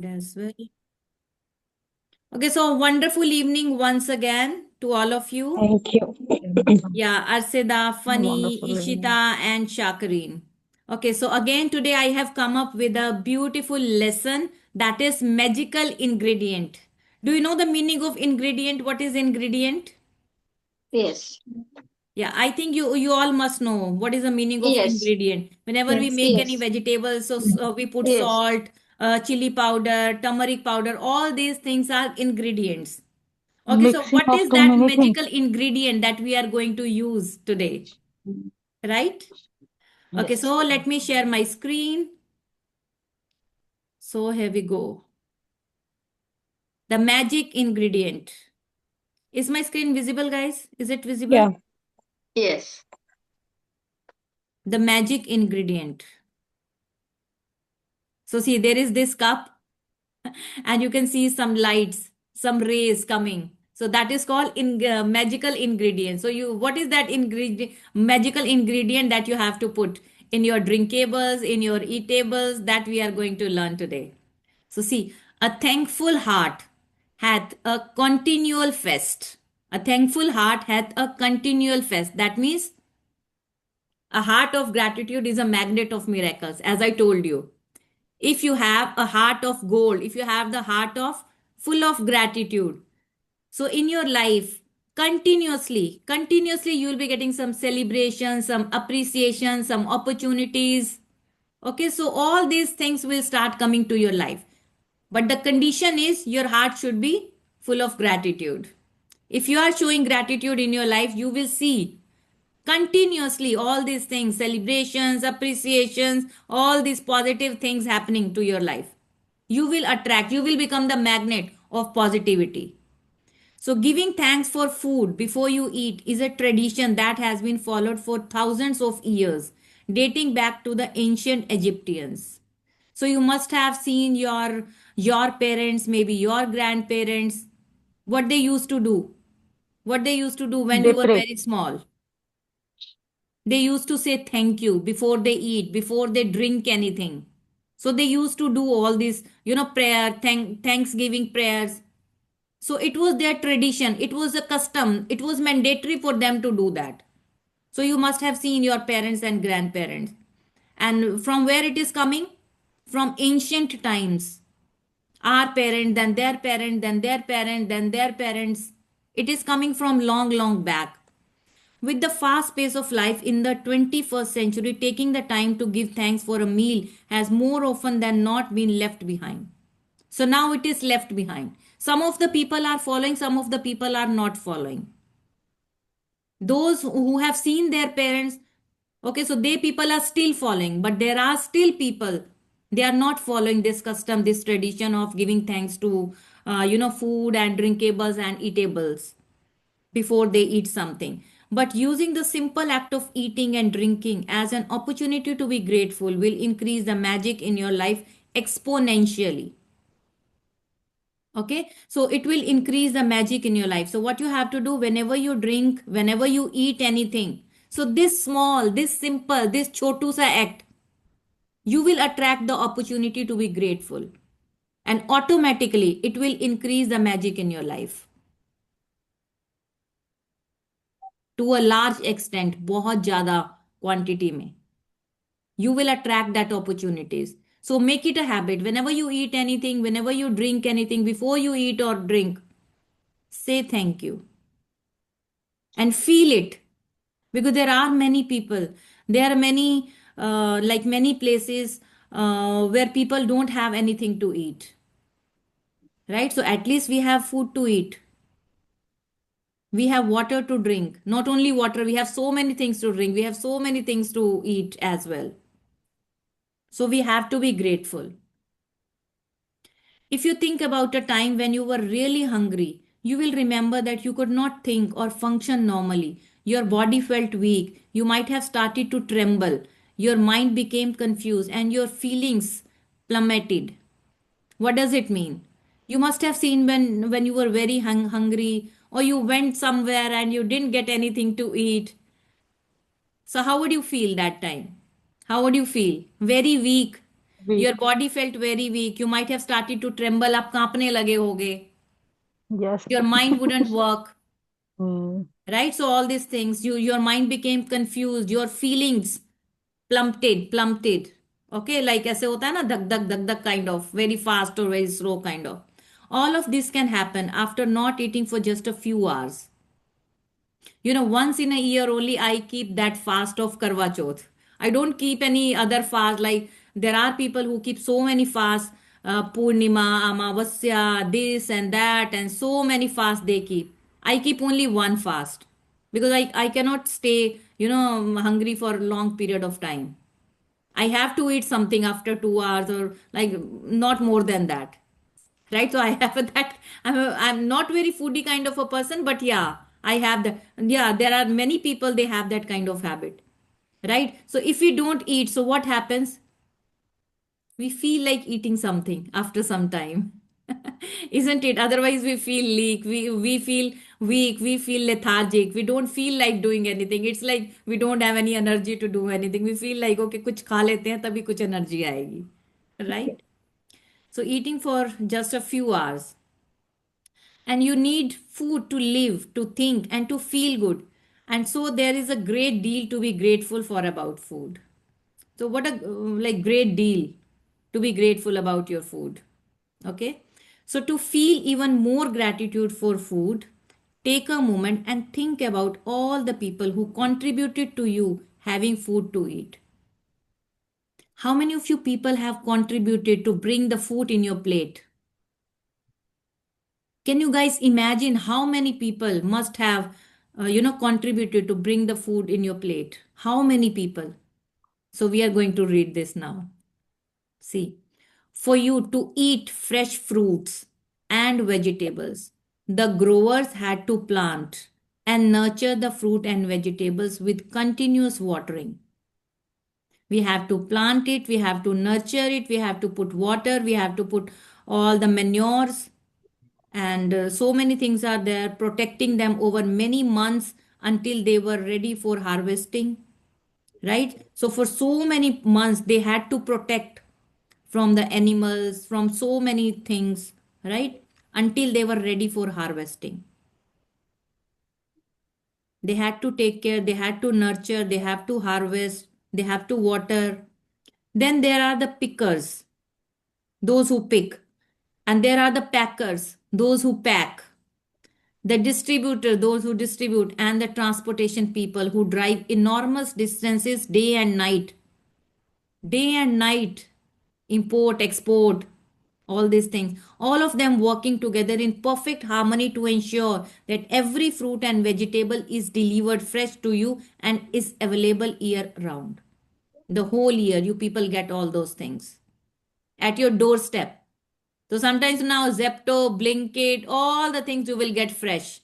As well. Okay, so wonderful evening once again to all of you. Thank you. Yeah, Arceda, Funny, Wonderful evening. Ishita, and Shakareen. Okay, so again today I have come up with a beautiful lesson that is magical ingredient. Do you know the meaning of ingredient? What is ingredient? Yes. Yeah, I think you all must know what is the meaning of Yes. ingredient. Whenever we Yes, make any Yes. vegetables, we put Yes. salt, chili powder, turmeric powder. All these things are ingredients. Okay, so mixing what of is too that many things. magical ingredient that we are going to use today? Right? Okay, Yes. so let me share my screen. So here we go. The magic ingredient. Is my screen visible, guys? Is it visible? Yeah, Yes. The magic ingredient. So see, there is this cup and you can see some lights, some rays coming. So that is called magical ingredient. So what is that magical ingredient that you have to put in your drinkables, in your eatables, that we are going to learn today. So see, a thankful heart hath a continual fest. A thankful heart hath a continual fest. That means a heart of gratitude is a magnet of miracles, as I told you. If you have a heart of gold, if you have the heart of full of gratitude, so in your life, continuously you will be getting some celebration, some appreciation, some opportunities. Okay, so all these things will start coming to your life, but the condition is your heart should be full of gratitude. If you are showing gratitude in your life, you will see continuously all these things, celebrations, appreciations, all these positive things happening to your life. You will attract, you will become the magnet of positivity. So giving thanks for food before you eat is a tradition that has been followed for thousands of years, dating back to the ancient Egyptians. So you must have seen your parents, maybe your grandparents, what they used to do, what they used to do when they you were pray. very small. They used to say thank you before they eat, before they drink anything. So they used to do all this, prayer, thanksgiving prayers. So it was their tradition, it was a custom, it was mandatory for them to do that. So you must have seen your parents and grandparents. And from where it is coming? From ancient times. Our parent, then their parent, then their parent, then their parents. It is coming from long, long back. With the fast pace of life in the 21st century, taking the time to give thanks for a meal has more often than not been left behind. So now it is left behind. Some of the people are following, some of the people are not following. Those who have seen their parents, okay, so they people are still following, but there are still people, they are not following this custom, this tradition of giving thanks to, food and drinkables and eatables before they eat something. But using the simple act of eating and drinking as an opportunity to be grateful will increase the magic in your life exponentially. Okay, so it will increase the magic in your life. So what you have to do whenever you drink, whenever you eat anything, so this small, this simple, this chotu sa act, you will attract the opportunity to be grateful, and automatically it will increase the magic in your life to a large extent, बहुत ज़्यादा quantity में. You will attract that opportunities. So make it a habit. Whenever you eat anything, whenever you drink anything, before you eat or drink, say thank you and feel it, because there are many people, there are many like many places where people don't have anything to eat, right? So at least we have food to eat, we have water to drink. Not only water, we have so many things to drink, we have so many things to eat as well. So we have to be grateful. If you think about a time when you were really hungry, you will remember that you could not think or function normally. Your body felt weak. You might have started to tremble. Your mind became confused and your feelings plummeted. What does it mean? You must have seen when you were very hungry, or you went somewhere and you didn't get anything to eat. So, how would you feel that time? How would you feel? Very weak. Weak. Your body felt very weak, you might have started to tremble, आप कांपने लगे होगे, yes. Your mind wouldn't work, hmm. right? So all these things, your mind became confused, your feelings plummeted. Okay, like ऐसे होता है ना, धक धक kind of, very fast or very slow kind of. All of this can happen after not eating for just a few hours. Once in a year only I keep that fast of Karwa Chauth. I don't keep any other fast. Like there are people who keep so many fasts, Purnima, Amavasya, this and that, and so many fasts they keep. I keep only one fast because I cannot stay, hungry for a long period of time. I have to eat something after 2 hours or like not more than that, right? So I have that. I'm not very foodie kind of a person, but yeah, I have that. Yeah, there are many people they have that kind of habit, right? So if we don't eat, so what happens? We feel like eating something after some time, isn't it? Otherwise we feel leak, we feel weak, we feel lethargic, we don't feel like doing anything. It's like we don't have any energy to do anything. We feel like okay, कुछ खा लेते हैं तभी कुछ energy आएगी, right? So eating for just a few hours, and you need food to live, to think, and to feel good. And so there is a great deal to be grateful for about food. So what a like great deal to be grateful about your food. Okay? So to feel even more gratitude for food, take a moment and think about all the people who contributed to you having food to eat. How many of you people have contributed to bring the food in your plate? Can you guys imagine how many people must have, contributed to bring the food in your plate? How many people? So we are going to read this now. See, for you to eat fresh fruits and vegetables, the growers had to plant and nurture the fruit and vegetables with continuous watering. We have to plant it, we have to nurture it, we have to put water, we have to put all the manures, and so many things are there protecting them over many months until they were ready for harvesting, right? So for so many months they had to protect from the animals, from so many things, right? Until they were ready for harvesting. They had to take care, they had to nurture, they have to harvest, they have to water. Then there are the pickers, those who pick, and there are the packers, those who pack, the distributor, those who distribute, and the transportation people who drive enormous distances day and night, import, export, all these things, all of them working together in perfect harmony to ensure that every fruit and vegetable is delivered fresh to you and is available year round. The whole year, you people get all those things at your doorstep. So sometimes now Zepto, Blinkit, all the things you will get fresh.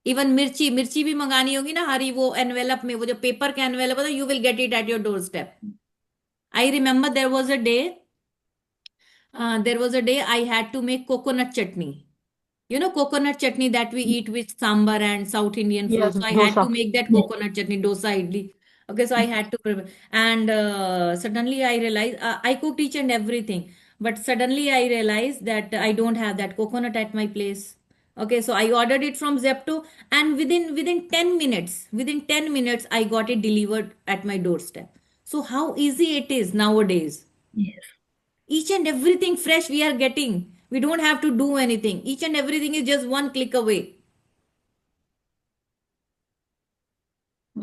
Even मिर्ची मिर्ची भी मंगानी होगी ना हरी, वो envelope में, वो जो पेपर का एनवेलप होता है, you will get it at your door step. I remember there was a day I had to make coconut chutney. Coconut chutney that we eat with sambar and South Indian food. Yes, So I had dosa. to make that coconut chutney, dosa, idli. Okay, so I had to prepare. And suddenly I realized I cooked each and everything. But suddenly I realized that I don't have that coconut at my place. Okay, so I ordered it from Zepto, and within 10 minutes, I got it delivered at my doorstep. So how easy it is nowadays. Yes. Each and everything fresh we are getting. We don't have to do anything. Each and everything is just one click away.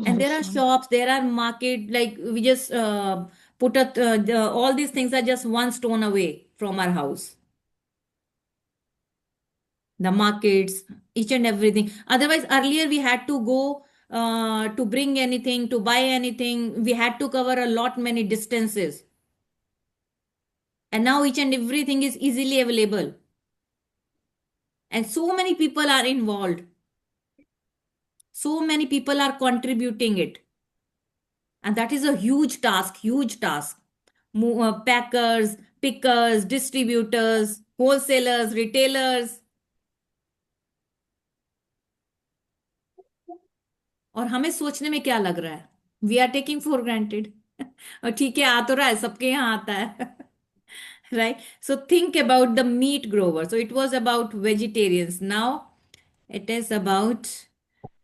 And there yes are ma'am. shops, there are market, like we just all these things are just one stone away from our house. The markets, each and everything. Otherwise, earlier we had to go to bring anything, to buy anything. We had to cover a lot many distances. And now each and everything is easily available. And so many people are involved. So many people are contributing it, and that is a huge task. Packers, pickers, distributors, wholesalers, retailers. और हमें सोचने में क्या लग रहा है, we are taking for granted. और ठीक है, आ तो रहा है, सबके यहाँ आता है. right? So think about the meat grower. So it was about vegetarians. Now it is about,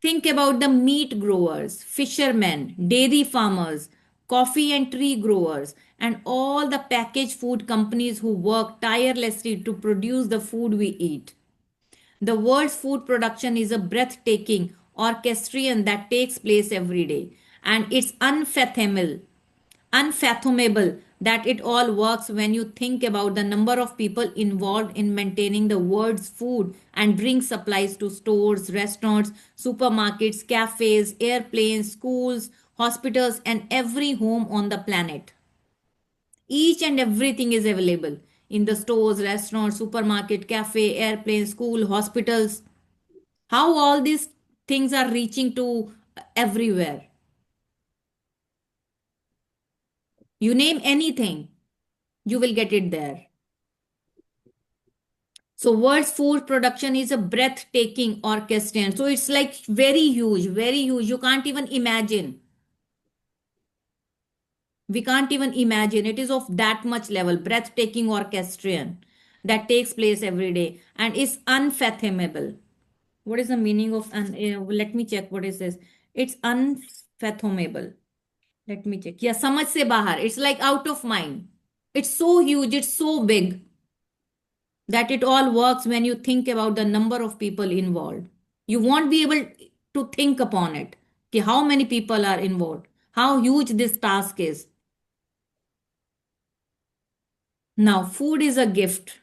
think about the meat growers, fishermen, dairy farmers, coffee and tree growers, and all the packaged food companies who work tirelessly to produce the food we eat. The world's food production is a breathtaking orchestrion that takes place every day, and it's unfathomable that it all works when you think about the number of people involved in maintaining the world's food and drink supplies to stores, restaurants, supermarkets, cafes, airplanes, schools, hospitals, and every home on the planet. Each and everything is available in the stores, restaurants, supermarket, cafe, airplane, school, hospitals. How all these things are reaching to everywhere. You name anything, you will get it there. So world's food production is a breathtaking orchestrion. So it's like very huge, very huge. You can't even imagine. We can't even imagine. It is of that much level, breathtaking orchestrion that takes place every day and is unfathomable. What is the meaning of let me check what is this. It's unfathomable. Let me check. Yeah, samajh se bahar. It's like out of mind. It's so huge, it's so big that it all works when you think about the number of people involved. You won't be able to think upon it. कि how many people are involved, how huge this task is. Now, food is a gift.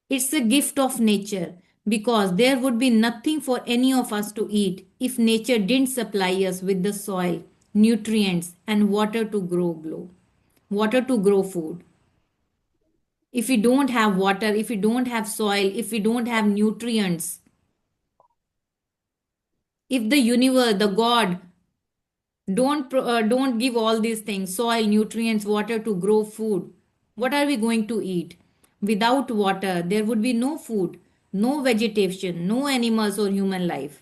It's a gift of nature because there would be nothing for any of us to eat if nature didn't supply us with the soil, nutrients, and water to grow food. If we don't have water, if we don't have soil, if we don't have nutrients, if the universe, the God, don't give all these things, soil, nutrients, water to grow food, what are we going to eat? Without water, there would be no food, no vegetation, no animals or human life.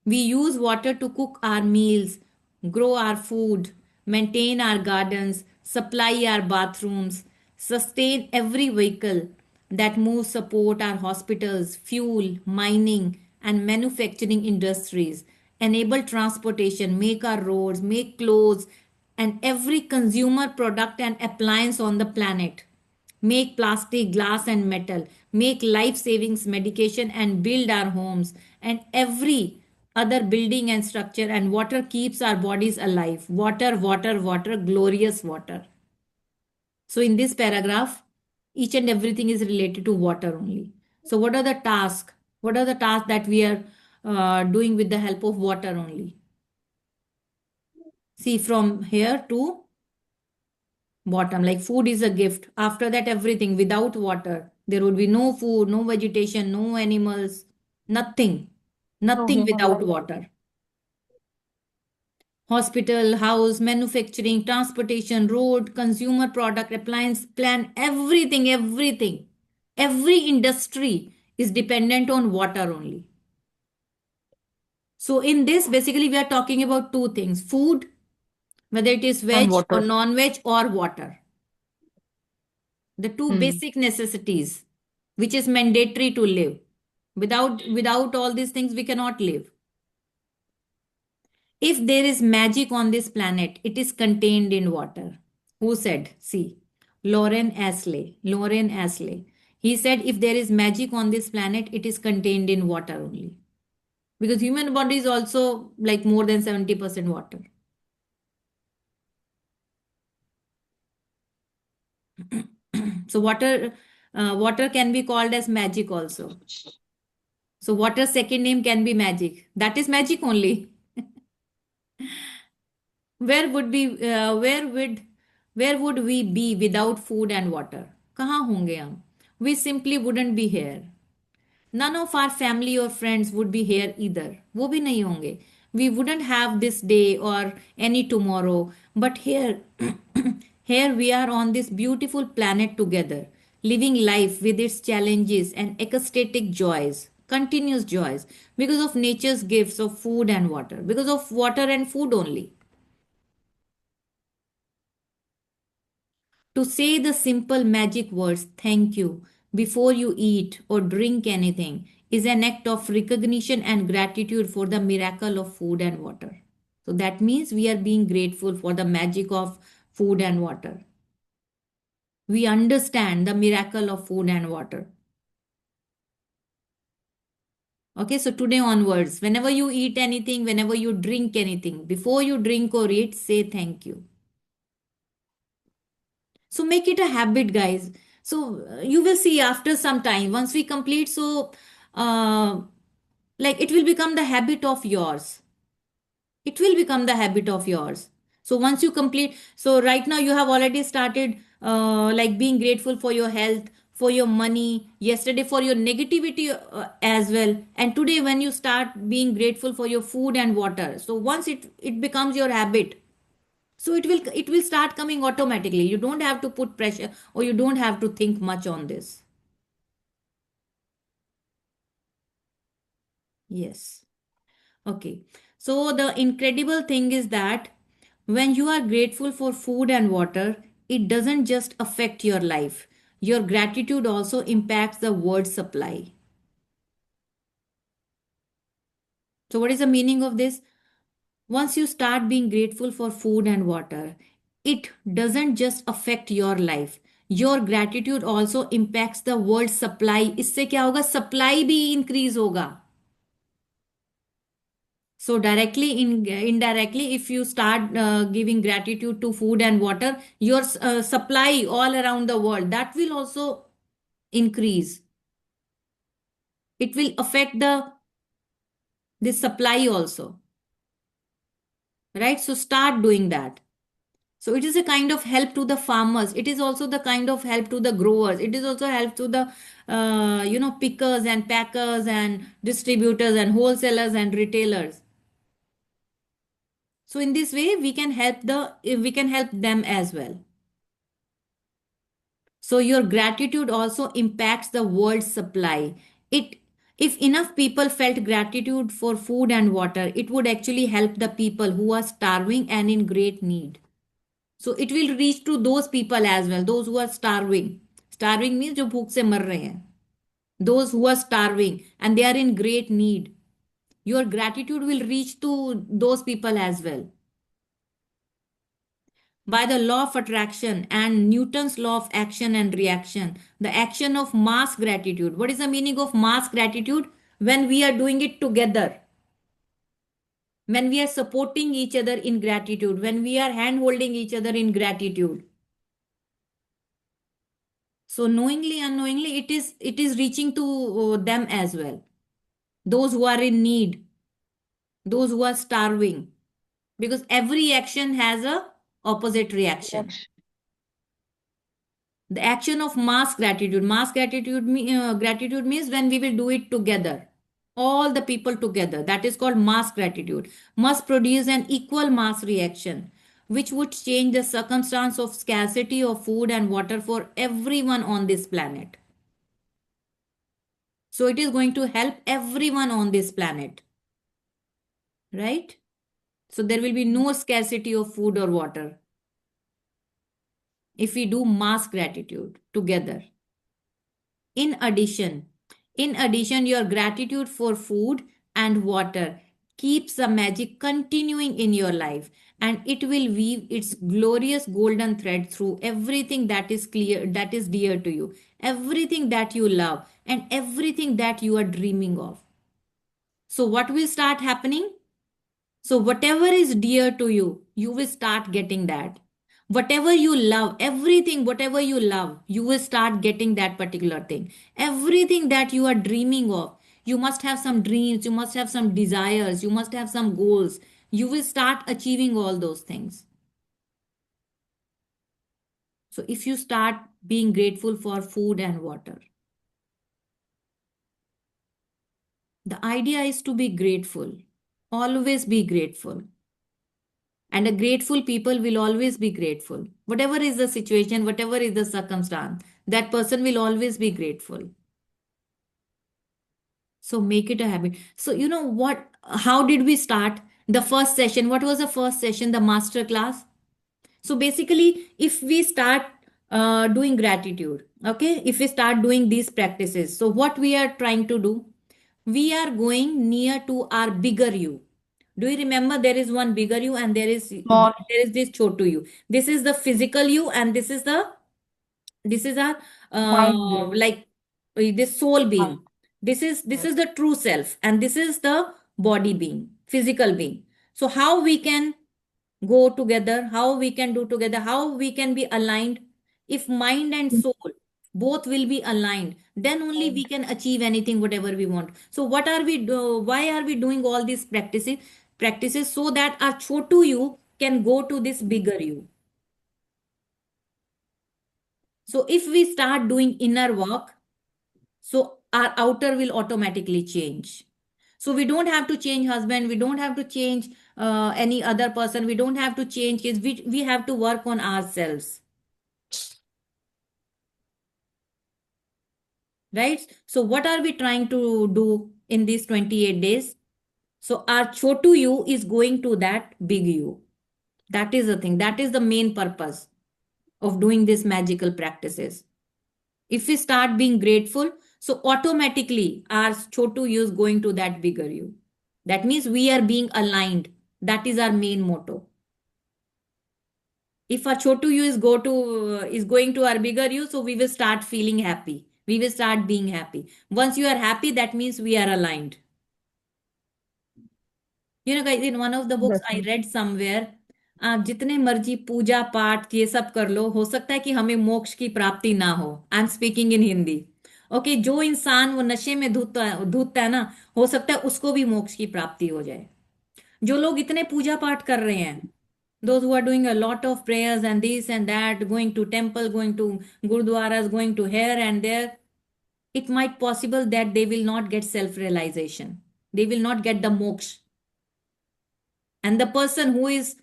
We use water to cook our meals, grow our food, maintain our gardens, supply our bathrooms, sustain every vehicle that moves, support our hospitals, fuel, mining, and manufacturing industries, enable transportation, make our roads, make clothes, and every consumer product and appliance on the planet, make plastic, glass, and metal, make life savings medication, and build our homes, and every other building and structure. And water keeps our bodies alive. Water, water, water, glorious water. So, in this paragraph, each and everything is related to water only. So, what are the tasks? What are the tasks that we are doing with the help of water only? See, from here to bottom, like food is a gift. After that, everything without water, there would be no food, no vegetation, no animals, nothing, No nothing human without life. water. Hospital, house, manufacturing, transportation, road, consumer product, appliance, plan, everything, everything, every industry is dependent on water only. So, in this, basically, we are talking about two things: food, whether it is And veg or water. non veg, or water. The two Hmm. basic necessities which is mandatory to live. Without all these things we cannot live. If there is magic on this planet, it is contained in water. Who said? See, Lauren Ashley. He said if there is magic on this planet, it is contained in water only, because human body is also like more than 70% water. So water can be called as magic also. So water's second name can be magic. That is magic only. where would be where would we be without food and water? कहाँ होंगे हम? We simply wouldn't be here. None of our family or friends would be here either. वो भी नहीं होंगे. We wouldn't have this day or any tomorrow. But here, here we are on this beautiful planet together, living life with its challenges and ecstatic joys, continuous joys, because of nature's gifts of food and water, because of water and food only. To say the simple magic words, thank you, before you eat or drink anything is an act of recognition and gratitude for the miracle of food and water. So that means we are being grateful for the magic of food and water. We understand the miracle of food and water. Okay, so today onwards, whenever you eat anything, whenever you drink anything, before you drink or eat, say thank you. So make it a habit, guys. So you will see after some time, once we complete, so uh, like it will become the habit of yours. It will become the habit of yours. So once you complete, so right now you have already started like being grateful for your health, for your money, yesterday for your negativity as well, and today when you start being grateful for your food and water, so once it becomes your habit, so it will start coming automatically. You don't have to put pressure, or you don't have to think much on this. Yes. Okay. So the incredible thing is that when you are grateful for food and water, it doesn't just affect your life. Your gratitude also impacts the world supply. So what is the meaning of this? Once you start being grateful for food and water, it doesn't just affect your life. Your gratitude also impacts the world supply. इससे क्या होगा? Supply भी increase होगा. So directly, indirectly, if you start giving gratitude to food and water, your supply all around the world, that will also increase. It will affect the supply also, right? So start doing that. So it is a kind of help to the farmers. It is also the kind of help to the growers. It is also help to the pickers and packers and distributors and wholesalers and retailers. So in this way, we can help them as well. So your gratitude also impacts the world supply. It If enough people felt gratitude for food and water, it would actually help the people who are starving and in great need. So it will reach to those people as well, those who are starving. Starving means जो भूख से मर रहे हैं. Those who are starving and they are in great need. Your gratitude will reach to those people as well. By the law of attraction and Newton's law of action and reaction, the action of mass gratitude. What is the meaning of mass gratitude? When we are doing it together, when we are supporting each other in gratitude, when we are hand holding each other in gratitude. So knowingly, unknowingly, it is reaching to them as well. Those who are in need, those who are starving, because every action has a opposite reaction. Reaction. The action of gratitude means when we will do it together, all the people together, that is called mass gratitude, must produce an equal mass reaction which would change the circumstance of scarcity of food and water for everyone on this planet. So it is going to help everyone on this planet, right? So there will be no scarcity of food or water if we do mass gratitude together. In addition, your gratitude for food and water keeps the magic continuing in your life, and it will weave its glorious golden thread through everything that is clear, that is dear to you, everything that you love, and everything that you are dreaming of. So, what will start happening? So, whatever is dear to you, you will start getting that. Whatever you love, everything, whatever you love, you will start getting that particular thing. Everything that you are dreaming of, you must have some dreams, you must have some desires, you must have some goals. You will start achieving all those things. So, if you start being grateful for food and water, the idea is to be grateful, always be grateful. And a grateful people will always be grateful. Whatever is the situation, whatever is the circumstance, that person will always be grateful. So make it a habit. So, you know what? How did we start the first session? What was the first session? The master class. So basically, if we start doing gratitude. Okay, if we start doing these practices, so what we are trying to do, we are going near to our bigger you. Do you remember there is one bigger you and Small there is this chotu you? This is the physical you, and this is our mind you. like this soul Mind. being. This Yes. is the true self, and this is the body being, physical being. So how we can go together, how we can do together, how we can be aligned. If mind and soul both will be aligned, then only we Mind. can achieve anything whatever we want. So what are we do, why are we doing all these practices? So that our chotu you can go to this bigger you. So if we start doing inner work, so our outer will automatically change. So we don't have to change husband, we don't have to change any other person, we don't have to change kids, we have to work on ourselves, right? So what are we trying to do in these 28 days? So our chotu you is going to that big you. That is the thing, that is the main purpose of doing these magical practices. If we start being grateful, so automatically our chotu you is going to that bigger you. That means we are being aligned. That is our main motto. If our chotu you is going to our bigger you, so we will start feeling happy. We will start being happy. Once you are happy, that means we are aligned. You know, guys, in one of the books I Definitely. read somewhere, आप जितने मर्जी पूजा पाठ ये सब कर लो, हो सकता है कि हमें मोक्ष की प्राप्ति ना हो. I am speaking in Hindi. Okay, जो इंसान वो नशे में धुतता है ना, हो सकता है उसको भी मोक्ष की प्राप्ति हो जाए. जो लोग इतने पूजा पाठ कर रहे हैं, those who are doing a lot of prayers and this and that, going to temple, going to gurdwaras, going to here and there, it might possible that they will not get self realization, they will not get the moksha. And the person who is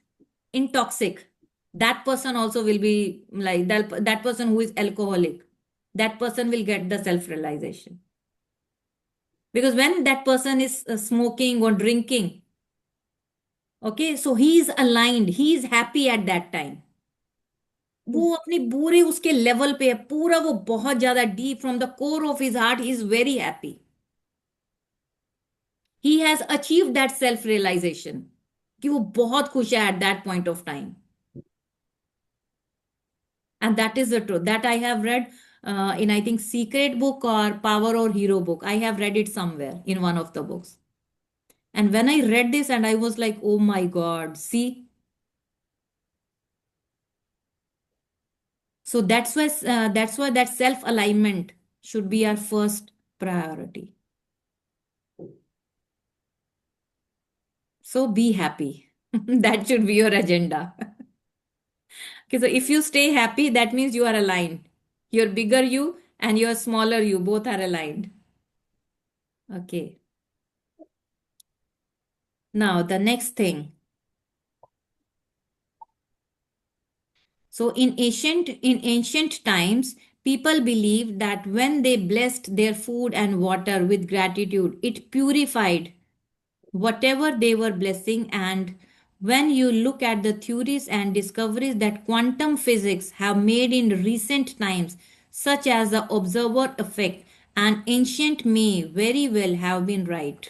intoxic, that person also will be like that person who is alcoholic, that person will get the self realization. Because when that person is smoking or drinking, okay, so he is aligned, he is happy at that time. वो अपनी पूरी उसके level पे है, पूरा वो बहुत ज्यादा deep from the core of his heart he is very happy. He has achieve that self realization कि वो बहुत खुश है at that point of time. And that is the truth that I have read in, I think, Secret book or Power or Hero book. I have read it somewhere in one of the books. And when I read this, and I was like, oh my God, see. So that's why that self alignment should be our first priority. So be happy. That should be your agenda. Okay, so if you stay happy, that means you are aligned. Your bigger you and your smaller you both are aligned. Okay. Now the next thing. So in ancient times, people believed that when they blessed their food and water with gratitude, it purified whatever they were blessing. And when you look at the theories and discoveries that quantum physics have made in recent times, such as the observer effect, and ancient may very well have been right.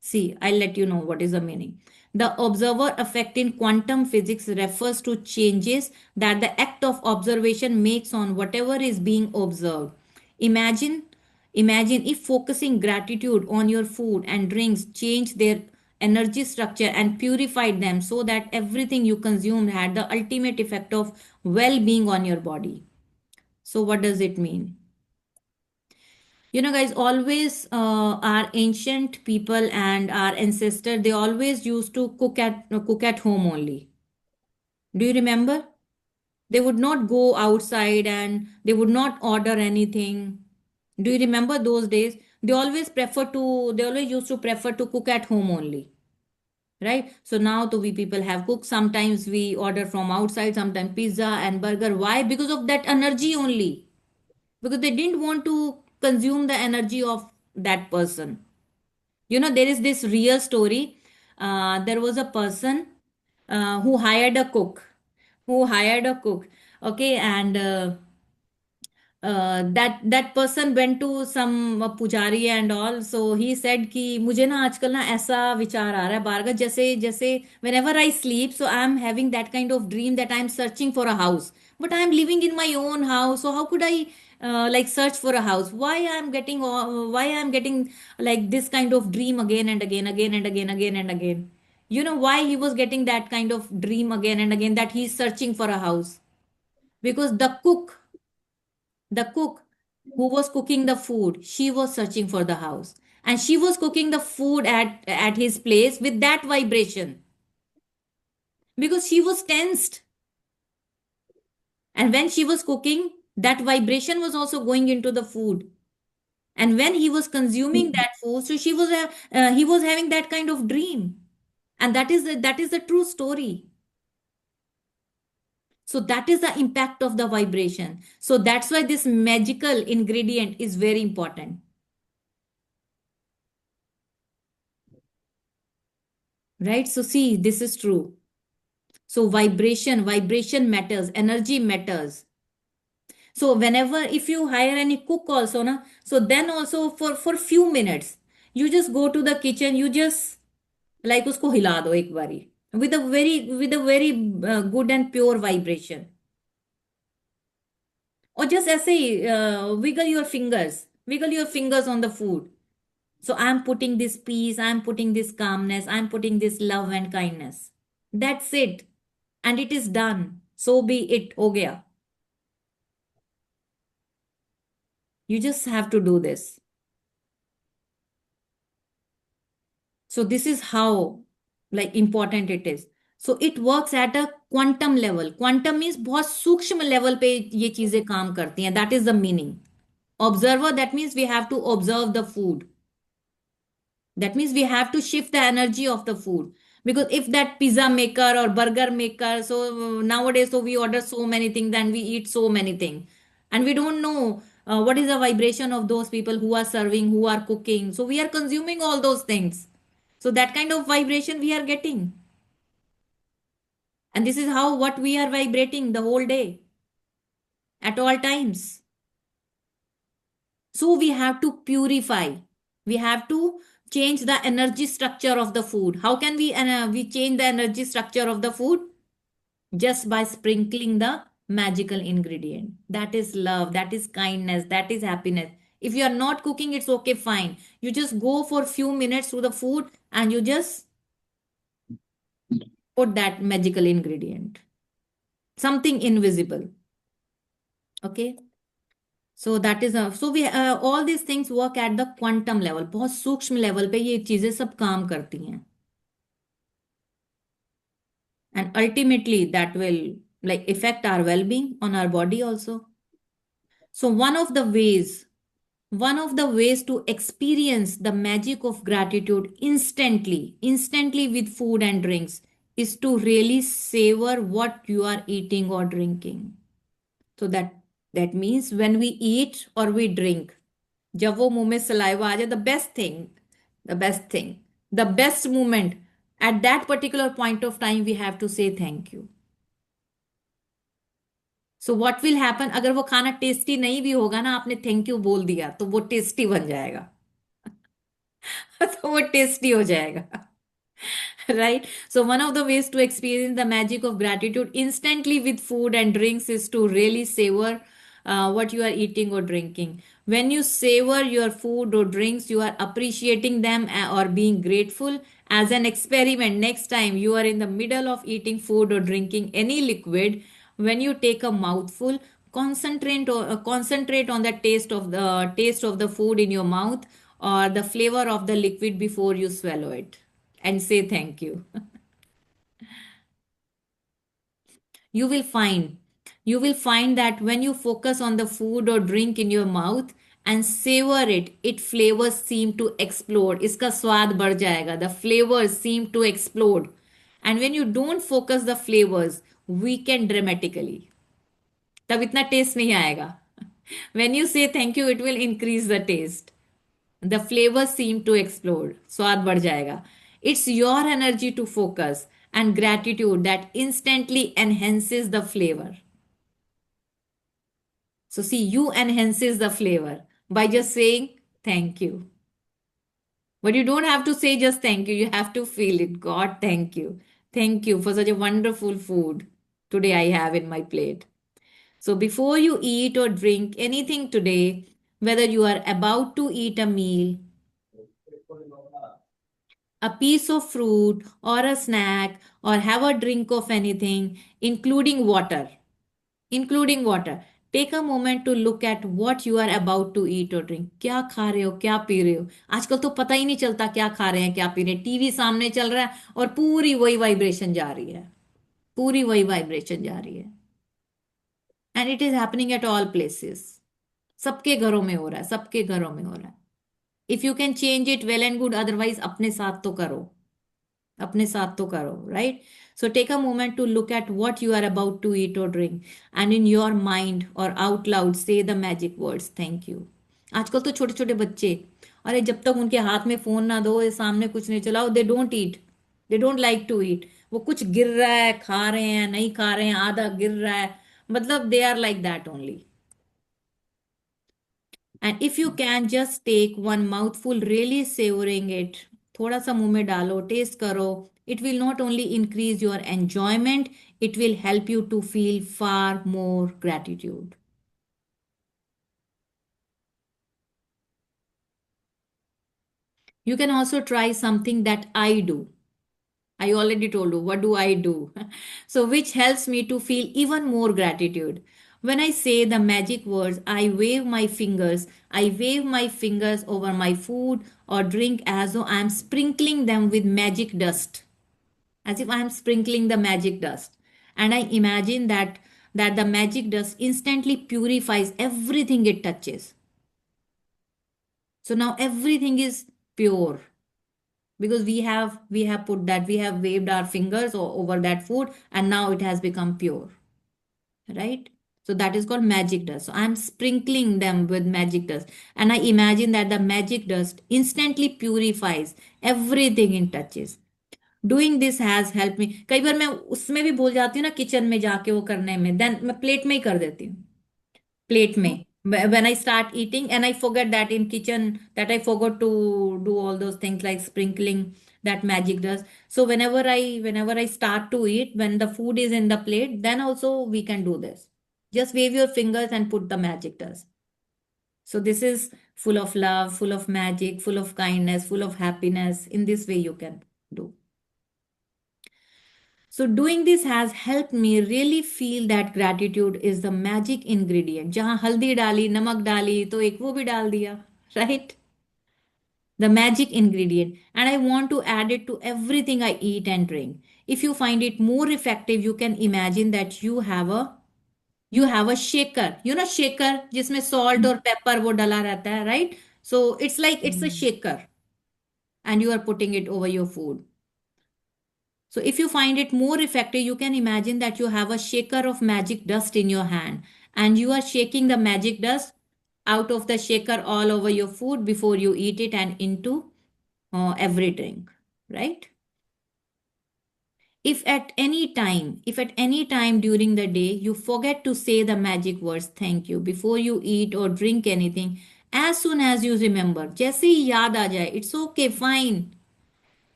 See, I'll let you know what is the meaning. The observer effect in quantum physics refers to changes that the act of observation makes on whatever is being observed. Imagine Imagine if focusing gratitude on your food and drinks changed their energy structure and purified them so that everything you consumed had the ultimate effect of well being on your body. So, what does it mean? You know, guys, always our ancient people and our ancestors, they always used to cook at home only. Do you remember? They would not go outside and they would not order anything. Do you remember those days? They always used to prefer to cook at home only. Right? So now we people have cooked. Sometimes we order from outside, sometimes pizza and burger. Why? Because of that energy only. Because they didn't want to consume the energy of that person. You know, there is this real story. There was a person who hired a cook, okay, and that person went to some pujari and all. So he said कि मुझे ना आजकल ना ऐसा विचार आ रहा है बारगा, जैसे जैसे whenever I sleep, so I am having that kind of dream that I am searching for a house, but I am living in my own house, so how could I like search for a house? Why I am getting why I am getting like this kind of dream again and again, again and again, again and again? You know why he was getting that kind of dream again and again, that he is searching for a house? Because the cook who was cooking the food, she was searching for the house, and she was cooking the food at his place with that vibration, because she was tensed. And when she was cooking, that vibration was also going into the food, and when he was consuming that food, so he was having that kind of dream. And that is the true story. So that is the impact of the vibration. So that's why this magical ingredient is very important. Right? So see, this is true. So vibration matters, energy matters. So whenever, if you hire any cook also, na, so then also for few minutes, you just go to the kitchen, you just like usko hila do ek bari with a very good and pure vibration. Or just ऐसे ही wiggle your fingers on the food. So I'm putting this peace, I'm putting this calmness, I'm putting this love and kindness. That's it. And it is done. So be it. Ho gaya. You just have to do this. So this is how like important it is. So it works at a quantum level. Quantum means बहुत सूक्ष्म level पे ये चीजें काम करती हैं. That is the meaning. Observer, that means we have to observe the food. That means we have to shift the energy of the food. Because if that pizza maker or burger maker, so nowadays, so we order so many things and we eat so many things. And we don't know what is the vibration of those people who are serving, who are cooking. So we are consuming all those things. So that kind of vibration we are getting. And this is how what we are vibrating the whole day at all times. So we have to purify. We have to change the energy structure of the food. How can we change the energy structure of the food? Just by sprinkling the magical ingredient. That is love, that is kindness, that is happiness. If you are not cooking, it's okay, fine. You just go for few minutes to the food and you just put that magical ingredient. Something invisible. Okay? So that is so we all these things work at the quantum level. बहुत सूक्ष्म level पे ये चीजें सब काम करती हैं. And ultimately that will like affect our well-being on our body also. So one of the ways to experience the magic of gratitude instantly with food and drinks is to really savor what you are eating or drinking. So that means when we eat or we drink, जब वो मुंह में saliva आ जाए, the best moment, at that particular point of time we have to say thank you. So what will happen, अगर वो खाना tasty नहीं भी होगा ना, आपने थैंक यू बोल दिया तो वो टेस्टी बन जाएगा. तो वो टेस्टी हो जाएगा. Right? So one of the ways to experience the magic of gratitude instantly with food and drinks is to really savor what you are eating or drinking. When you savor your food or drinks, you are appreciating them or being grateful. As an experiment, next time you are in the middle of eating food or drinking any liquid, when you take a mouthful, concentrate on the taste of the food in your mouth or the flavor of the liquid before you swallow it, and say thank you. you will find you will find that when you focus on the food or drink in your mouth and savor it flavors seem to explode. Iska swad बढ़ जाएगा. The flavors seem to explode. And when you don't focus, the flavors weaken dramatically. तब इतना test नहीं आएगा. When you say thank you, it will increase the taste. The flavors seem to explode. स्वाद बढ़ जाएगा. It's your energy to focus and gratitude that instantly enhances the flavor. So see, you enhances the flavor by just saying thank you. But you don't have to say just thank you. You have to feel it. God, thank you. Thank you for such a wonderful food today I have in my plate. So before you eat or drink anything today, whether you are about to eat a meal, a piece of fruit, or a snack, or have a drink of anything, including water, take a moment to look at what you are about to eat or drink. क्या खा रहे हो, क्या P रहे हो? आजकल तो पता ही नहीं चलता क्या खा रहे हैं, क्या पी रहे हैं। टीवी सामने चल रहा है और पूरी वही वाइब्रेशन जा रही है, पूरी वही वाइब्रेशन जा रही है। And it is happening at all places. सबके घरों में हो रहा है, सबके घरों में हो रहा है। If you can change it well and good, otherwise अपने साथ तो करो, अपने साथ तो करो, right? So take a moment to look at what you are about to eat और drink and in your mind और out loud say the magic words thank you. आजकल तो छोटे छोटे बच्चे, अरे जब तक उनके हाथ में फोन ना दो, ये सामने कुछ नहीं चलाओ, they don't eat, they don't like to eat. वो कुछ गिर रहा है खा रहे हैं, नहीं खा रहे हैं आधा गिर रहा है, मतलब they are like that only. And if you can just take one mouthful really savouring it, थोड़ा सा मुंह में डालो, टेस्ट करो, it will not only increase your enjoyment, it will help you to feel far more gratitude. You can also try something that I do. I already told you what do I do. So which helps me to feel even more gratitude. When I say the magic words, I wave my fingers. I wave my fingers over my food or drink as though I am sprinkling them with magic dust. As if I am sprinkling the magic dust. And I imagine that the magic dust instantly purifies everything it touches. So now everything is pure because we have put that, we have waved our fingers over that food, and now it has become pure, right? So that is called magic dust. So I'm sprinkling them with magic dust, and I imagine that the magic dust instantly purifies everything it touches. Doing this has help me. कई बार मैं उसमें भी भूल जाती हूँ ना, kitchen में जाके वो करने में, देन मैं प्लेट में ही कर देती हूँ, plate में। When I start eating and I forget that in kitchen, that I forgot to do all those things like sprinkling that magic dust. So whenever I start to eat, when the food is in the plate, then also we can do this. Just wave your fingers and put the magic dust. So this is full of love, full of magic, full of kindness, full of happiness. In this way you can do. So doing this has helped me really feel that gratitude is the magic ingredient. जहाँ हल्दी डाली, नमक डाली, तो एक वो भी डाल दिया, right? The magic ingredient. And I want to add it to everything I eat and drink. If you find it more effective, you can imagine that you have a shaker. You know shaker जिसमें salt और pepper वो डला रहता है, right? So it's like it's a shaker, and you are putting it over your food. So if you find it more effective, you can imagine that you have a shaker of magic dust in your hand, and you are shaking the magic dust out of the shaker all over your food before you eat it and into every drink, right? If at any time during the day you forget to say the magic words thank you before you eat or drink anything, as soon as you remember, जैसे ही याद आ जाए, it's okay, fine.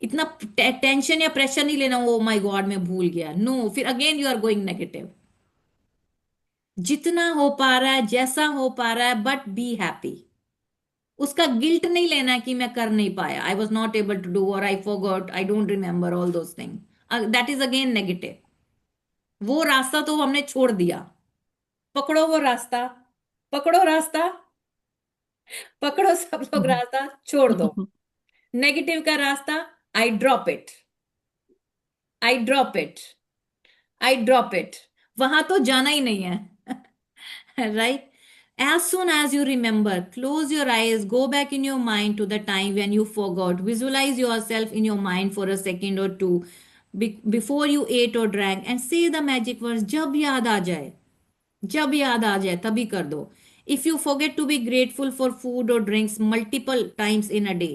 इतना tension या pressure नहीं लेना, oh my God मैं भूल गया, नो, फिर again you are going negative. जितना हो पा रहा है, जैसा हो पा रहा है, बट बी हैप्पी। उसका गिल्ट नहीं लेना कि मैं कर नहीं पाया, I was not able to do, और I forgot, I don't remember all those thing, that is again negative. वो रास्ता तो हमने छोड़ दिया, पकड़ो वो रास्ता, पकड़ो रास्ता, पकड़ो सब लोग रास्ता, छोड़ दो नेगेटिव का रास्ता। I drop it, I drop it, I drop it, वहां तो जाना ही नहीं है right? As soon as you remember, close your eyes, go back in your mind to the time when you forgot. Visualize yourself in your mind for a second or two before you ate or drank, and say the magic words जब याद आ जाए, जब याद आ जाए तभी कर दो। If you forget to be grateful for food or drinks multiple times in a day,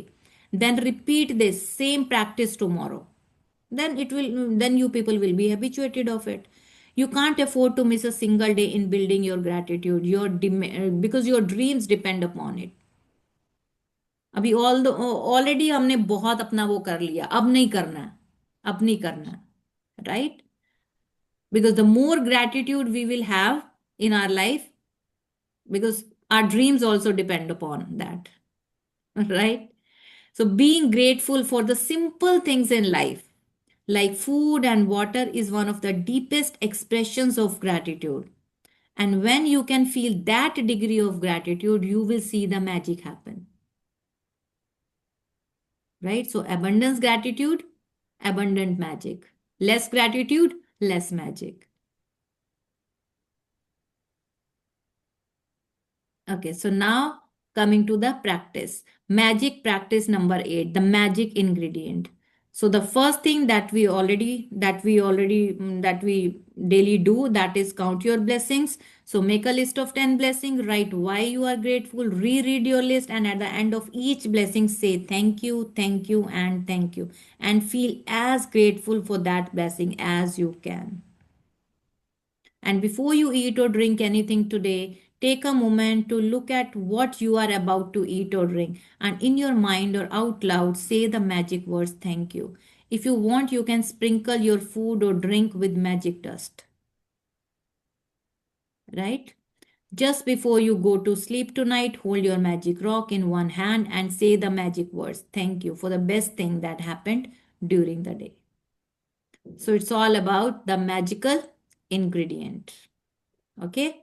then repeat this same practice tomorrow. Then you people will be habituated of it. You can't afford to miss a single day in building your gratitude. Because your dreams depend upon it. अभी already हमने बहुत अपना वो कर लिया, अब नहीं करना है, अब नहीं करना है, right? Because the more gratitude we will have in our life, because our dreams also depend upon that, right? So being grateful for the simple things in life, like food and water, is one of the deepest expressions of gratitude. And when you can feel that degree of gratitude, you will see the magic happen, right? So abundance gratitude, abundant magic. Less gratitude, less magic. Okay, so now coming to the practice. Magic practice number 8, the magic ingredient. So the first thing that we daily do, that is count your blessings. So make a list of 10 blessings, write why you are grateful, reread your list, and at the end of each blessing say thank you, and thank you, and feel as grateful for that blessing as you can. And before you eat or drink anything today, take a moment to look at what you are about to eat or drink, and in your mind or out loud, say the magic words thank you. If you want, you can sprinkle your food or drink with magic dust. Right? Just before you go to sleep tonight, hold your magic rock in one hand and say the magic words thank you for the best thing that happened during the day. So it's all about the magical ingredient. Okay?